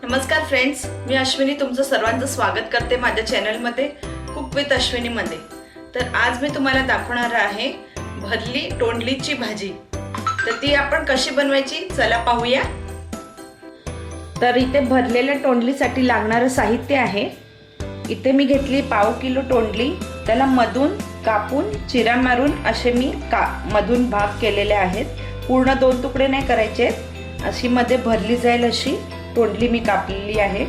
नमस्कार फ्रेंड्स, मी अश्विनी तुमचं सर्वांचं स्वागत करते माझ्या चॅनलमध्ये कुक विथ अश्विनीमध्ये। तर आज मी तुम्हाला दाखवणार आहे भरली तोंडलीची भाजी। तर ती आपण कशी बनवायची चला पाहूया। तर इथे भरलेल्या तोंडलीसाठी लागणारे साहित्य आहे। इथे मी घेतली पाव किलो तोंडली, त्याला मधून कापून चिरा मारून असे मी मधून भाग केलेले आहेत। पूर्ण 2 तुकडे नाही करायचे, अशी मध्ये भरली जाईल अशी तोंडली मी कापलेली आहे।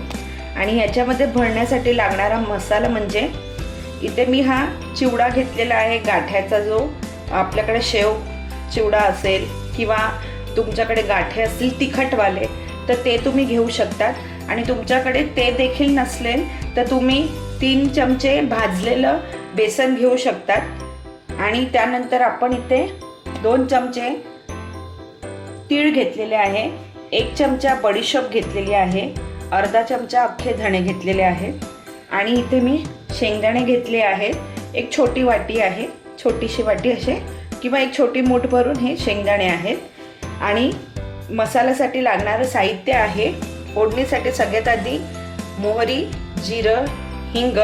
आणि याच्यामध्ये भरण्यासाठी लागणारा मसाला म्हणजे इथे मी हा चिवडा घेतलेला आहे गाठ्याचा, जो आपल्याकडे शेव चिवडा असेल किंवा तुमच्याकडे गाठे असतील तिखटवाले तर ते तुम्ही घेऊ शकतात। आणि तुमच्याकडे ते देखील नसलेल तर तुम्ही 3 चमचे भाजलेलं बेसन घेऊ शकतात। आणि त्यानंतर आपण इथे 2 चमचे तीळ घेतलेले आहे, 1 चमचा बडीशोप घेतलेली आहे, अर्धा चमचा अख्खे धणे घेतलेले आहेत। आणि इथे मी शेंगदाणे घेतले आहेत, एक छोटी वाटी आहे, छोटीशी वाटी असे किंवा एक छोटी मूठ भरून हे शेंगदाणे आहेत। आणि मसाल्यासाठी लागणारं साहित्य आहे, फोडणीसाठी सगळ्यात आधी मोहरी, जिरं, हिंग।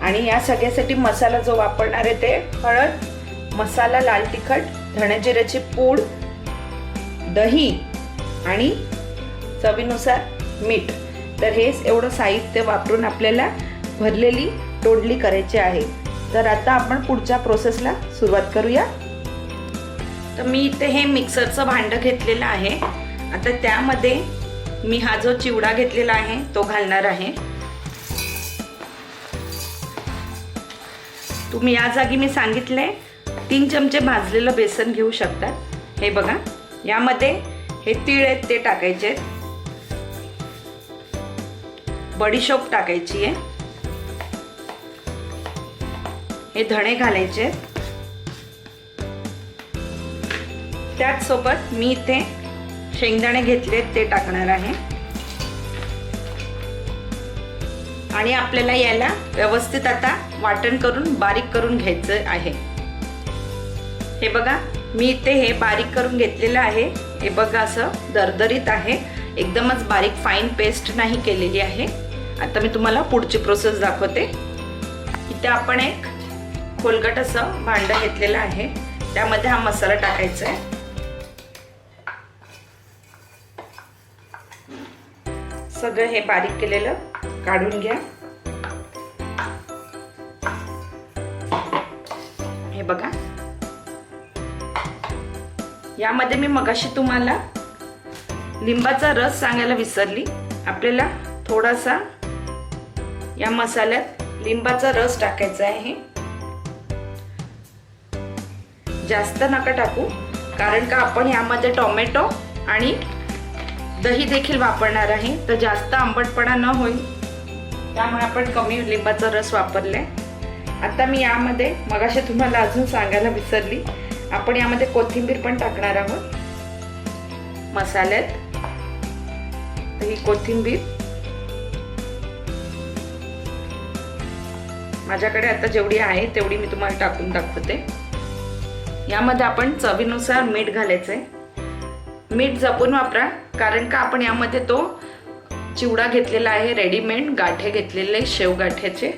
आणि या सगळ्यासाठी मसाला जो वापरणार आहे ते हळद, मसाला, लाल तिखट, धणे जिऱ्याची पूड, दही आणि चवीनुसार मीठ। तर हे एवढं साहित्य वापरून आपल्याला भरलेली तोंडली करायची आहे। तर आता आपण पुढच्या प्रोसेसला सुरुवात करूया। तर मी इथे हे मिक्सरचं भांडं घेतलेलं आहे। आता त्यामध्ये मी हा जो चिवडा घेतलेला आहे तो घालणार आहे। तुम्ही या जागी मी सांगितले 3 चमचे भाजलेलं बेसन घेऊ शकतात। हे बघा, यामध्ये हे तीळ आहेत ते टाकायचे, बडीशोप टाकायची आहे, हे धणे घालायचे। त्याच सोबत मी इथे शेंगदाणे घेतले ते टाकणार आहे। आणि आपल्याला याला व्यवस्थित आता वाटण करून बारीक करून घ्यायचं आहे। हे बघा, मी इथे हे बारीक करून घेतलेलं आहे। हे बघा, असं दरदरीत आहे, एकदमच बारीक फाईन पेस्ट नाही केलेली आहे। आता मी तुम्हाला पुढची प्रोसेस दाखवते। इथे आपण एक खोलगट असं भांडं घेतलेलं आहे, त्यामध्ये हा मसाला टाकायचा आहे। सगळं हे बारीक केलेलं काढून घ्या। हे बघा, यामध्ये मी मगाशी तुम्हाला लिंबाचा रस सांगायला विसरली। आपल्याला थोडासा या मसाल्यात लिंबाचा रस टाकायचा आहे, जास्त नका टाकू, कारण का आपण यामध्ये टोमॅटो आणि दही देखील वापरणार आहे, तर जास्त आंबटपणा न होईल त्यामुळे आपण कमी लिंबाचा रस वापरलाय। आता मी यामध्ये मगाशी तुम्हाला अजून सांगायला विसरली, आपण यामध्ये कोथिंबीर पण टाकणार आहोत मसाल्यात। ही कोथिंबीर माझ्याकडे आता जेवढी आहे तेवढी मी तुम्हाला टाकून दाखवते। यामध्ये आपण चवीनुसार मीठ घालायचंय, मीठ जपून वापरा, कारण का आपण यामध्ये तो चिवडा घेतलेला आहे रेडीमेड, गाठे घेतलेले शेव गाठ्याचे,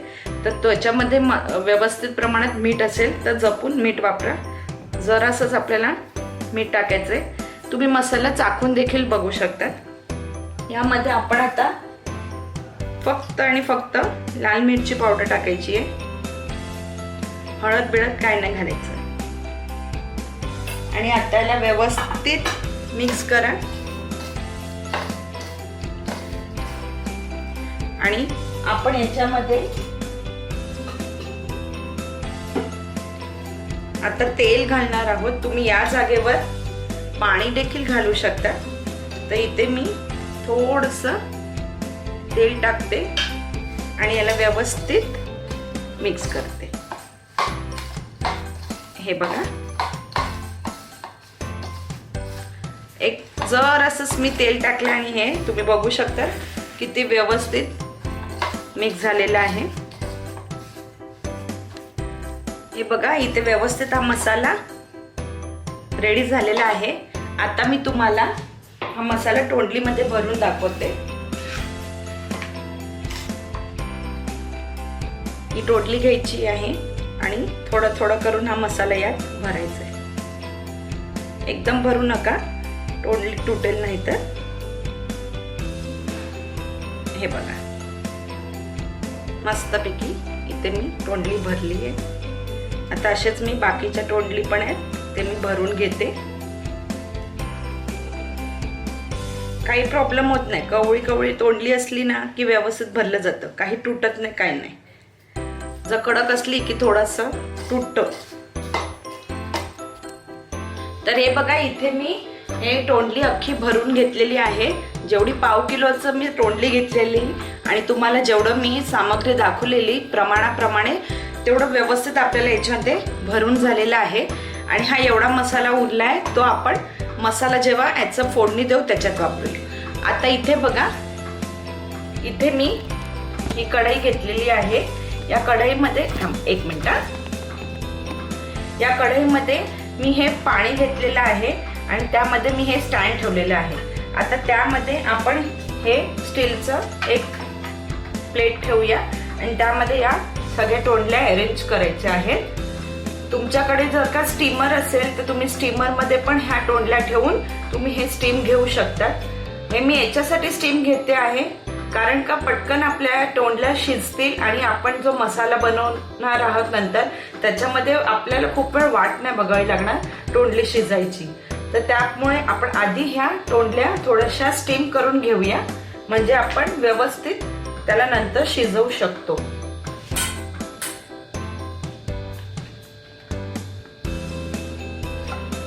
तर त्याच्यामध्ये व्यवस्थित प्रमाणात मीठ असेल तर जपून मीठ वापरा। जरासंच आपल्याला मीठ टाकायचंय, तुम्ही मसाला चाखून देखील बघू शकतात। यामध्ये आपण आता फक्त आणि फक्त लाल मिरची पावडर टाकायची आहे, हळद बिळद काय नाही घालायचं। आणि आता याला व्यवस्थित मिक्स करा। आणि आपण याच्यामध्ये आता तेल घालणार आहोत, तुम्ही या जागेवर पाणी देखील घालू शकता। तर इथे मी थोडंसं तेल टाकते आणि याला व्यवस्थित मिक्स करते। हे बघा, एक जरासंच मी तेल टाकलं आणि हे तुम्ही बघू शकता किती व्यवस्थित मिक्स झालेलं आहे। हे बघा, इथे व्यवस्थित हा मसाला रेडी झालेला आहे। आता मी तुम्हाला हा मसाला तोंडलीमध्ये भरून दाखवते। ही टोटली घ्यायची आहे आणि थोडं थोडं करून हा मसाला यात भरायचा आहे. एकदम भरू नका, टोटली तुटेल नाही तर. हे बघा, मस्तपैकी इथे मी तोंडली भरली आहे. आता असेच मी बाकीच्या तोंडली पण आहेत ते मी भरून घेते. काही प्रॉब्लेम होत नाही. कवळी कवळी तोंडली असली ना की व्यवस्थित भरलं जातं, काही तुटत नाही, काही नाही. जर कडक असली की थोडंसं तुटतं. तर हे बघा, इथे मी हे तोंडली अख्खी भरून घेतलेली आहे. जेवढी पाव किलोचं मी तोंडली घेतलेली आणि तुम्हाला जेवढं मी सामग्री दाखवलेली प्रमाणाप्रमाणे तेवढं व्यवस्थित आपल्याला याच्यामध्ये भरून झालेलं आहे. आणि हा एवढा मसाला उरला आहे, तो आपण मसाला जेव्हा याचं फोडणी देऊ त्याच्यात वापरूया. आता इथे बघा, इथे मी ही कढई घेतलेली आहे. या कढईमध्ये एक मिनिट, या कढईमध्ये मी हे पाणी घेतलेलं आहे आणि त्यामध्ये मी हे स्टँड ठेवलेलं आहे. आता त्यामध्ये आपण हे स्टीलचं एक प्लेट ठेवूया आणि त्यामध्ये या सगळ्या तोंडल्या अरेंज करायच्या आहेत. तुमच्याकडे जर का स्टीमर असेल तर तुम्ही स्टीमरमध्ये पण ह्या तोंडल्या ठेवून तुम्ही हे स्टीम घेऊ शकता. हे मी याच्यासाठी स्टीम घेते आहे कारण का पटकन आपल्या तोंडल्या शिजतील आणि आपण जो मसाला बनवणार आहोत नंतर त्याच्यामध्ये आपल्याला खूप वेळ वाट नाही बघावी लागणार तोंडली शिजायची. तर त्यामुळे आपण आधी ह्या तोंडल्या थोड्याशा स्टीम करून घेऊया, म्हणजे आपण व्यवस्थित त्याला नंतर शिजवू शकतो.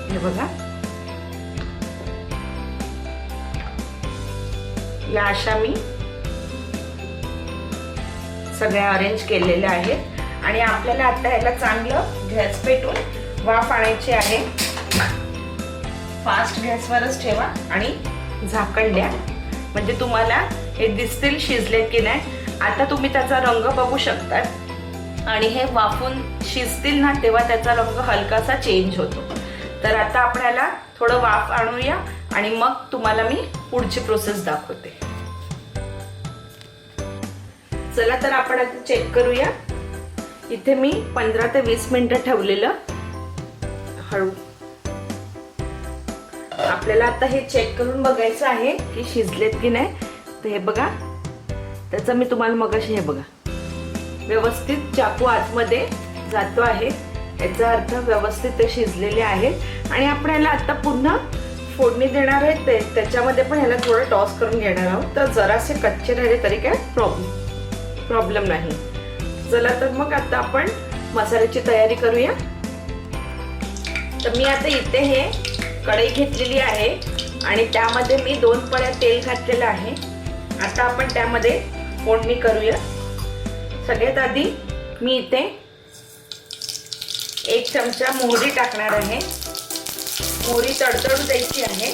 हे बघा, या अशा मी सगळ्या अरेंज केलेल्या आहेत. आणि आपल्याला आता याला चांगलं गॅस पेटून वाफ आणायची आहे. फास्ट गॅसवरच ठेवा आणि झाकण द्या, म्हणजे तुम्हाला हे दिसतील शिजले की नाही. आता तुम्ही त्याचा रंग बघू शकतात आणि हे वाफून शिजतील ना तेव्हा त्याचा रंग हलकासा चेंज होतो. तर आता आपण याला थोडं वाफ आणूया आणि मग तुम्हाला मी पुढची प्रोसेस दाखवते. चला, तर आपण आता चेक करूया. इथे मी 15 ते 20 मिनिटं ठेवलेलं. हळू आपल्याला आता हे चेक करून बघायचं आहे की शिजलेत की नाही. तर हे बघा, त्याचं मी तुम्हाला मगाशी हे बघा व्यवस्थित चाकू आतमध्ये जातो आहे, याचा अर्थ व्यवस्थित ते शिजलेले आहेत. आणि आपण याला आता पुन्हा फोडणी देणार आहे, त्याच्यामध्ये पण याला थोडं टॉस करून घेणार आहोत. तर जरासे कच्चे राहिले तरी काय प्रॉब्लेम नाही. चला, तर मग आता आपण मसाल्याची तयारी करूया. तर मी आता इथे हे कढई घेतलेली आहे आणि त्यामध्ये मी 2 पळ्या तेल घातलेलं आहे. आता आपण त्यामध्ये फोडणी करूया. सगळ्यात आधी मी इथे 1 चमचा मोहरी टाकणार आहे. मोहरी तडतडू द्यायची आहे.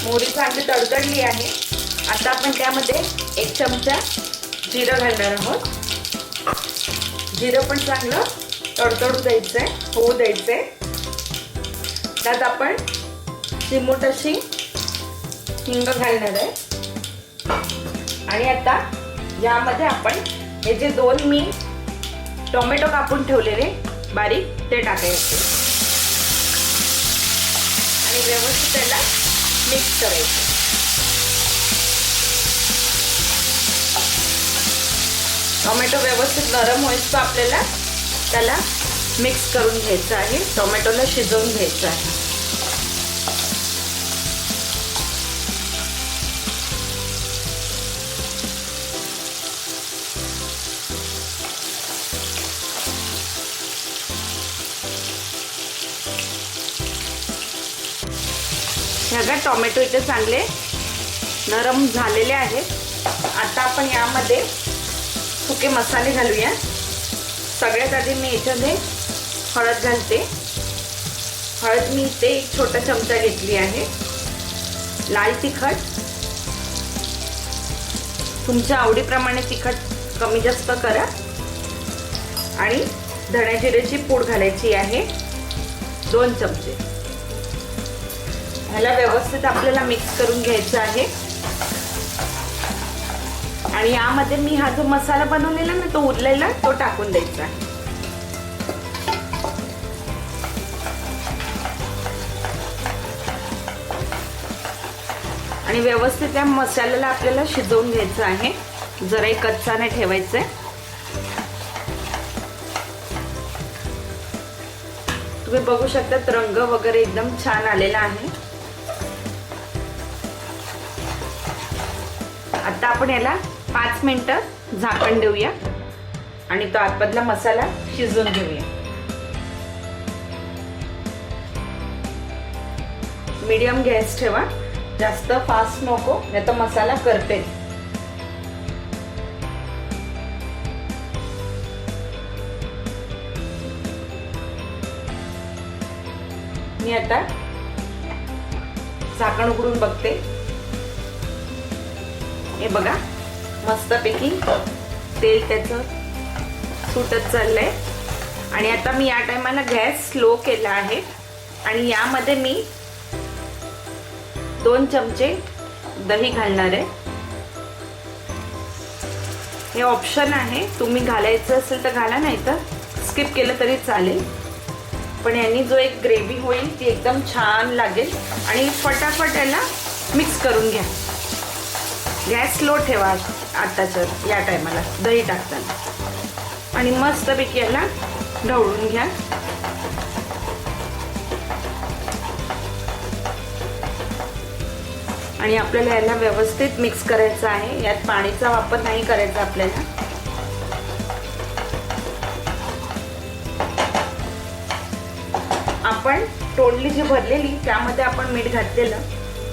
मोहरी चांगली तडतडली आहे. आता आपण त्यामध्ये 1 चमचा जिरं घालणार आहोत. जिरं पण चांगलं तडतडू द्यायचंय, होऊ द्यायचंय. त्यात आपण चिमूट अशी हिंग घालणार आहे. आणि आता यामध्ये आपण हे जे 2 मी टोमॅटो कापून ठेवलेले बारीक ते टाकायचे आणि व्यवस्थित त्याला मिक्स करायचं. टोमॅटो व्यवस्थित नरम होईस तर आपल्याला त्याला मिक्स करून घ्यायचं आहे. टोमॅटोला शिजवून घ्यायचं आहे. ह्या टोमॅटो इथे चांगले नरम झालेले आहेत. आता आपण यामध्ये सुके मसाले घालूया. सगळ्यात आधी मी याच्यामध्ये हळद घालते. हळद मी इथे 1 छोटा चमचा घेतली आहे. लाल तिखट तुमच्या आवडीप्रमाणे तिखट कमी जास्त करा. आणि धण्या जिऱ्याची पूड घालायची आहे 2 चमचे. ह्याला व्यवस्थित आपल्याला मिक्स करून घ्यायचं आहे. आणि यामध्ये मी हा जो मसाला बनवलेला ना, तो उरलेला तो टाकून द्यायचा आहे. आणि व्यवस्थित त्या मसाल्याला आपल्याला शिजवून घ्यायचं आहे. जराही कच्चा नाही ठेवायचंय. तुम्ही बघू शकता रंग वगैरे एकदम छान आलेला आहे. आता आपण याला 5 मिनिटं झाकण देऊया आणि तो आतमधला मसाला शिजवून घेऊया. मीडियम गॅस ठेवा, जास्त फास्ट नको, नाही तर मसाला करते. मी आता झाकण उघडून बघते. हे बघा मस्तपैकी तेल त्याचं सुटत चाललंय. आणि आता मी या टायमाला गॅस स्लो केला आहे आणि यामध्ये मी 2 चमचे दही घालणार आहे. हे ऑप्शन आहे, तुम्ही घालायचं असेल तर घाला, नाही तर स्किप केलं तरी चालेल. पण यांनी जो एक ग्रेव्ही होईल ती एकदम छान लागेल. आणि फटाफट याला मिक्स करून घ्या. गॅस स्लो ठेवा आताच्या या टायमाला दही टाकताना. आणि मस्तपैकी याला ढवळून घ्या. आणि आपल्याला याला व्यवस्थित मिक्स करायचं आहे. यात पाणीचा वापर नाही करायचा आपल्याला. आपण तोंडली जी भरलेली त्यामध्ये आपण मीठ घातलेलं,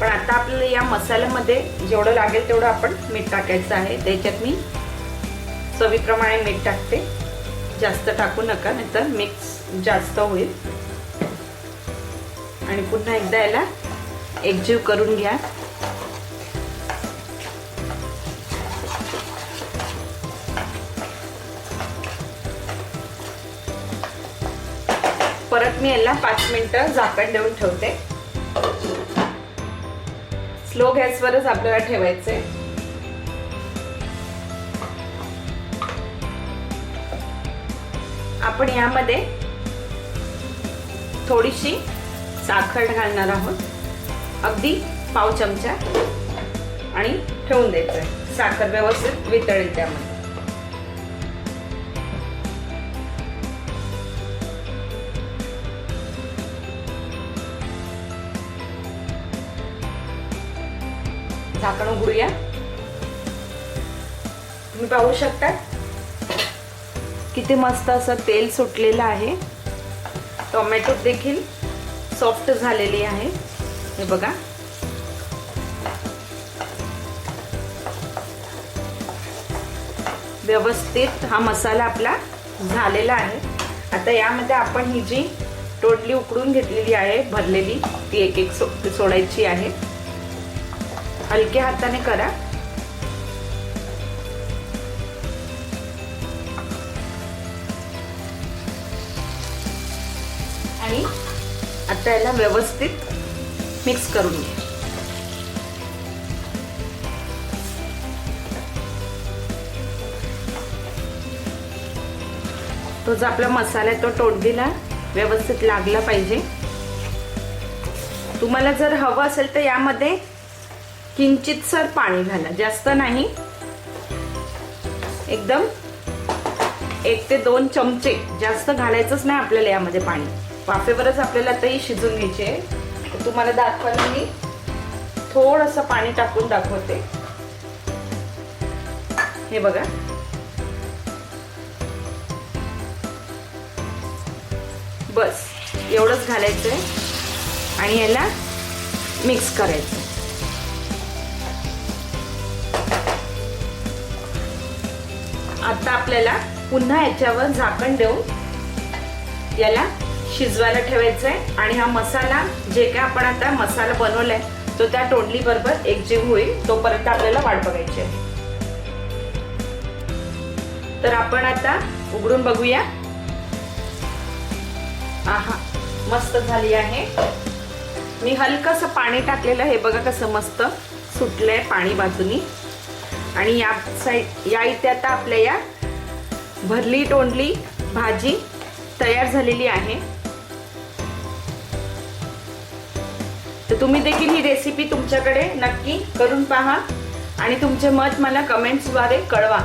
पण आता आपल्याला या मसाल्यामध्ये जेवढं लागेल तेवढं आपण मीठ टाकायचं आहे. त्याच्यात मी चवीप्रमाणे मीठ टाकते. जास्त टाकू नका, नाहीतर मिक्स जास्त होईल. आणि पुन्हा एकदा याला एकजीव करून घ्या. परत मी याला 5 मिनिटं झाकण देऊन ठेवते. स्लो गॅसवरच आपल्याला ठेवायचंय. आपण यामध्ये थोडीशी साखर घालणार आहोत, अगदी पाव चमचा, आणि ठेवून द्यायचंय. साखर व्यवस्थित वितळेल त्यामध्ये. झाकण उघडूया. तुम्ही पाहू शकता किती मस्त असं तेल सुटलेलं आहे. टोमॅटो देखील सॉफ्ट झालेली आहे. हे बघा. व्यवस्थित हा मसाला आपला झालेला आहे. आता यामध्ये आपण ही जी तोंडली उकडून घेतलेली आहे भरलेली, ती एक एक सोडायची आहे. हलक्या हाताने करा. आणि आता याला व्यवस्थित मिक्स करून घ्या. तो जो आपला मसाला आहे तो तोंडलीला व्यवस्थित लागला पाहिजे. तुम्हाला जर हवं असेल तर यामध्ये किंचितसर पाणी घाला, जास्त नाही. एकदम 1 ते 2 चमचे, जास्त घालायचंच नाही आपल्याला यामध्ये पाणी. वाफेवरच आपल्याला आताही शिजून घ्यायचे आहे. तुम्हाला दाखवायला मी थोडंसं पाणी टाकून दाखवते. हे बघा. बस एवढंच घालायचंय आणि याला मिक्स करायचं. आता आपल्याला पुन्हा याच्यावर झाकण देऊन याला शिजवायला ठेवायचंय. आणि हा मसाला जे काय आपण आता मसाला बनवलाय तो त्या तोंडली बरोबर एकजीव होईल तोपर्यंत आपल्याला वाट बघायची आहे. तर आपण आता उघडून बघूया. आहा, मस्त झाली आहे. मी हलकसं पाणी टाकलेलं, हे बघा कसं मस्त सुटलंय पाणी बाजूनी. आणि या इथे आता आपल्या या भरली तोंडली भाजी तयार झालेली आहे। तर तुम्ही देखील ही रेसिपी तुमच्याकडे नक्की करून पहा आणि तुमचे मत मला कमेंट्सद्वारे कळवा।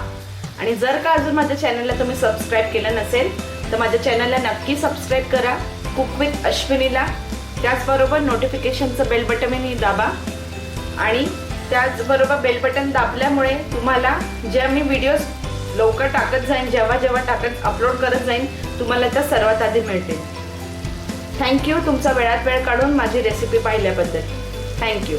आणि जर का अजून माझ्या चॅनलला तुम्ही सबस्क्राईब केलं नसेल तर माझ्या चॅनलला नक्की सबस्क्राईब करा, कुक विथ अश्विनीला। त्याचबरोबर नोटिफिकेशनचं बेल बटनही दाबा आणि त्याचबरोबर बेल बटन दाबल्यामुळे तुम्हाला जे मी व्हिडिओज लवकर टाकत जाईन, जेव्हा अपलोड करत जाईन, तुम्हाला त्या सर्वात आधी मिळतील। थँक्यू तुमचा वेळात वेळ काढून माझी रेसिपी पाहिल्याबद्दल। थँक्यू।